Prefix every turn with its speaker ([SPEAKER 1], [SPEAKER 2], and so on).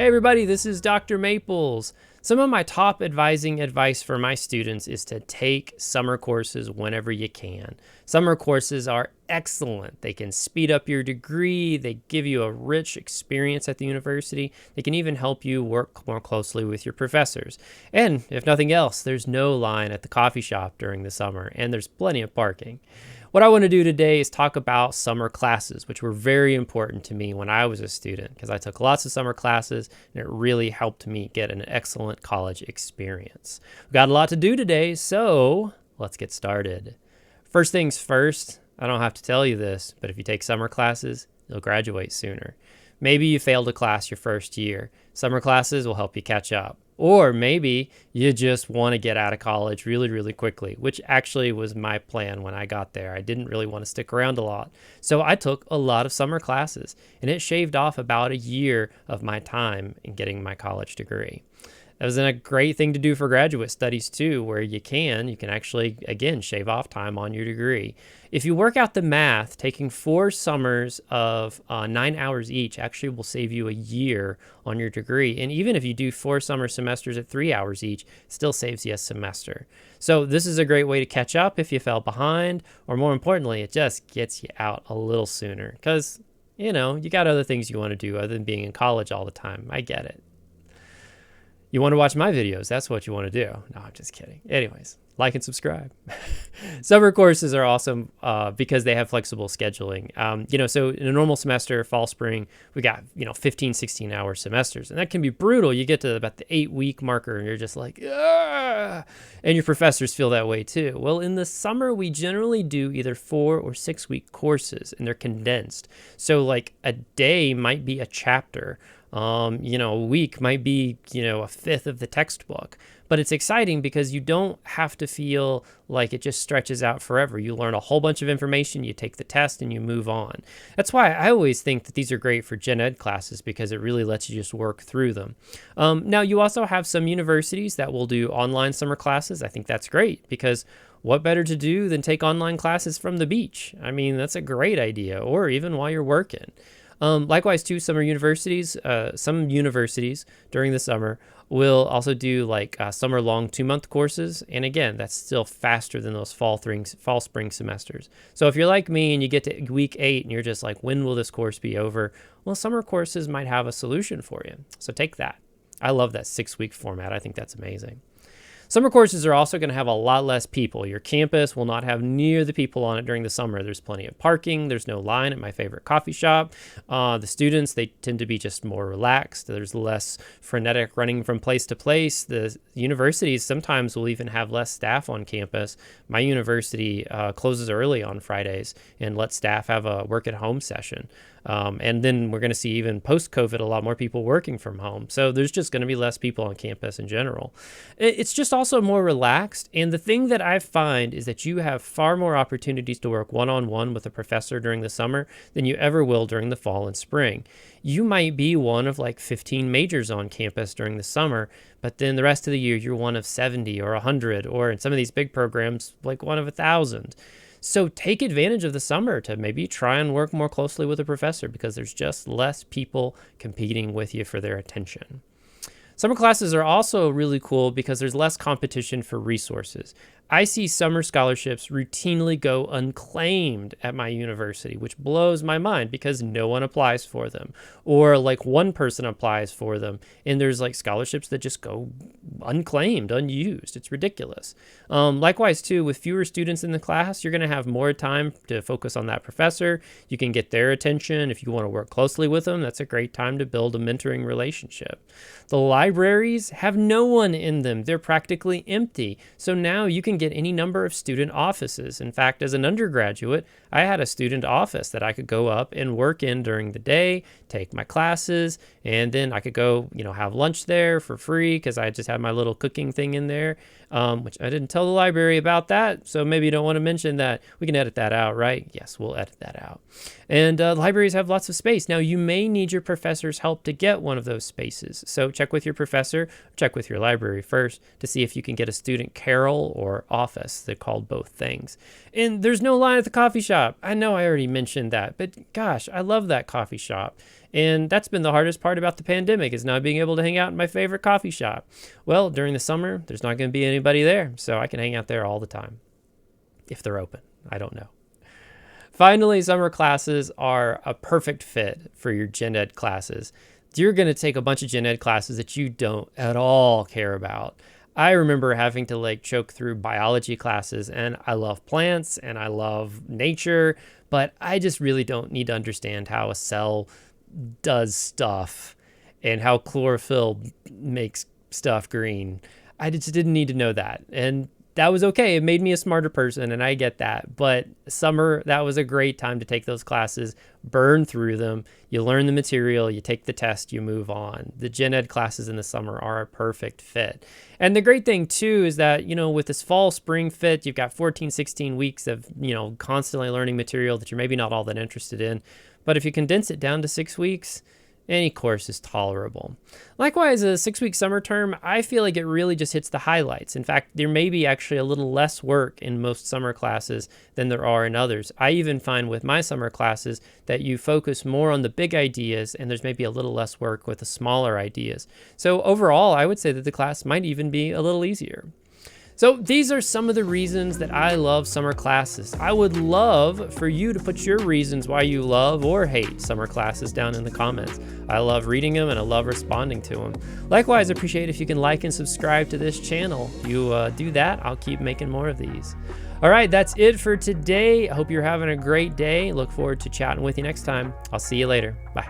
[SPEAKER 1] Hey everybody, this is Dr. Maples. Some of my top advising advice for my students is to take summer courses whenever you can. Summer courses are excellent. They can speed up your degree, they give you a rich experience at the university, they can even help you work more closely with your professors. And if nothing else, there's no line at the coffee shop during the summer, and there's plenty of parking. What I want to do today is talk about summer classes, which were very important to me when I was a student because I took lots of summer classes and it really helped me get an excellent college experience. We've got a lot to do today, so let's get started. First things first, I don't have to tell you this, but if you take summer classes, you'll graduate sooner. Maybe you failed a class your first year. Summer classes will help you catch up. Or maybe you just want to get out of college really, really quickly, which actually was my plan when I got there. I didn't really want to stick around a lot. So I took a lot of summer classes, and it shaved off about a year of my time in getting my college degree. That was a great thing to do for graduate studies too, where you can actually, again, shave off time on your degree. If you work out the math, taking 4 summers of 9 hours each actually will save you a year on your degree. And even if you do 4 summer semesters at 3 hours each, still saves you a semester. So this is a great way to catch up if you fell behind, or more importantly, it just gets you out a little sooner because, you got other things you want to do other than being in college all the time. I get it. You want to watch my videos, that's what you want to do. No, I'm just kidding. Anyways, like and subscribe. Summer courses are awesome because they have flexible scheduling. So in a normal semester, fall, spring, we got, 15, 16-hour semesters. And that can be brutal. You get to about the 8-week marker and you're just like, ah! And your professors feel that way too. Well, in the summer, we generally do either 4 or 6-week courses and they're condensed. So like a day might be a chapter. A week might be, a fifth of the textbook, but it's exciting because you don't have to feel like it just stretches out forever. You learn a whole bunch of information, you take the test, and you move on. That's why I always think that these are great for gen ed classes because it really lets you just work through them. Now, you also have some universities that will do online summer classes. I think that's great because what better to do than take online classes from the beach? I mean, that's a great idea, or even while you're working. Likewise, too, some universities during the summer will also do like summer-long 2-month courses. And again, that's still faster than those fall-spring semesters. So if you're like me and you get to week 8 and you're just like, when will this course be over? Well, summer courses might have a solution for you. So take that. I love that 6-week format. I think that's amazing. Summer courses are also going to have a lot less people. Your campus will not have near the people on it during the summer. There's plenty of parking. There's no line at my favorite coffee shop. The students, they tend to be just more relaxed. There's less frenetic running from place to place. The universities sometimes will even have less staff on campus. My university closes early on Fridays and lets staff have a work-at-home session. And then we're going to see even post-COVID a lot more people working from home. So there's just going to be less people on campus in general. It's just also more relaxed. And the thing that I find is that you have far more opportunities to work one-on-one with a professor during the summer than you ever will during the fall and spring. You might be one of like 15 majors on campus during the summer, but then the rest of the year you're one of 70 or 100, or in some of these big programs, like one of 1,000. So take advantage of the summer to maybe try and work more closely with a professor because there's just less people competing with you for their attention. Summer classes are also really cool because there's less competition for resources. I see summer scholarships routinely go unclaimed at my university, which blows my mind because no one applies for them, or like one person applies for them and there's like scholarships that just go unclaimed, unused. It's ridiculous. Likewise too, with fewer students in the class, you're going to have more time to focus on that professor. You can get their attention. If you want to work closely with them, that's a great time to build a mentoring relationship. The libraries have no one in them. They're practically empty. So now you can get any number of student offices. In fact, as an undergraduate, I had a student office that I could go up and work in during the day, take my classes, and then I could go, have lunch there for free because I just had my little cooking thing in there, which I didn't tell the library about that. So maybe you don't want to mention that. We can edit that out, right? Yes, we'll edit that out. And libraries have lots of space. Now, you may need your professor's help to get one of those spaces. So check with your professor, check with your library first to see if you can get a student carrel or office. They're called both things. And there's no line at the coffee shop. I know I already mentioned that, but gosh, I love that coffee shop. And that's been the hardest part about the pandemic, is not being able to hang out in my favorite coffee shop. Well, during the summer, there's not going to be anybody there, so I can hang out there all the time. If they're open, I don't know. Finally, summer classes are a perfect fit for your gen ed classes. You're going to take a bunch of gen ed classes that you don't at all care about. I remember having to choke through biology classes, and I love plants and I love nature, but I just really don't need to understand how a cell does stuff and how chlorophyll makes stuff green. I just didn't need to know that. And that was okay. It made me a smarter person, and I get that. But summer, that was a great time to take those classes, burn through them. You learn the material, you take the test, you move on. The gen ed classes in the summer are a perfect fit. And the great thing too is that, with this fall spring fit, you've got 14, 16 weeks of, constantly learning material that you're maybe not all that interested in. But if you condense it down to 6 weeks, any course is tolerable. Likewise, a 6-week summer term, I feel like it really just hits the highlights. In fact, there may be actually a little less work in most summer classes than there are in others. I even find with my summer classes that you focus more on the big ideas, and there's maybe a little less work with the smaller ideas. So overall, I would say that the class might even be a little easier. So these are some of the reasons that I love summer classes. I would love for you to put your reasons why you love or hate summer classes down in the comments. I love reading them and I love responding to them. Likewise, I appreciate if you can like and subscribe to this channel. If you do that, I'll keep making more of these. All right, that's it for today. I hope you're having a great day. Look forward to chatting with you next time. I'll see you later. Bye.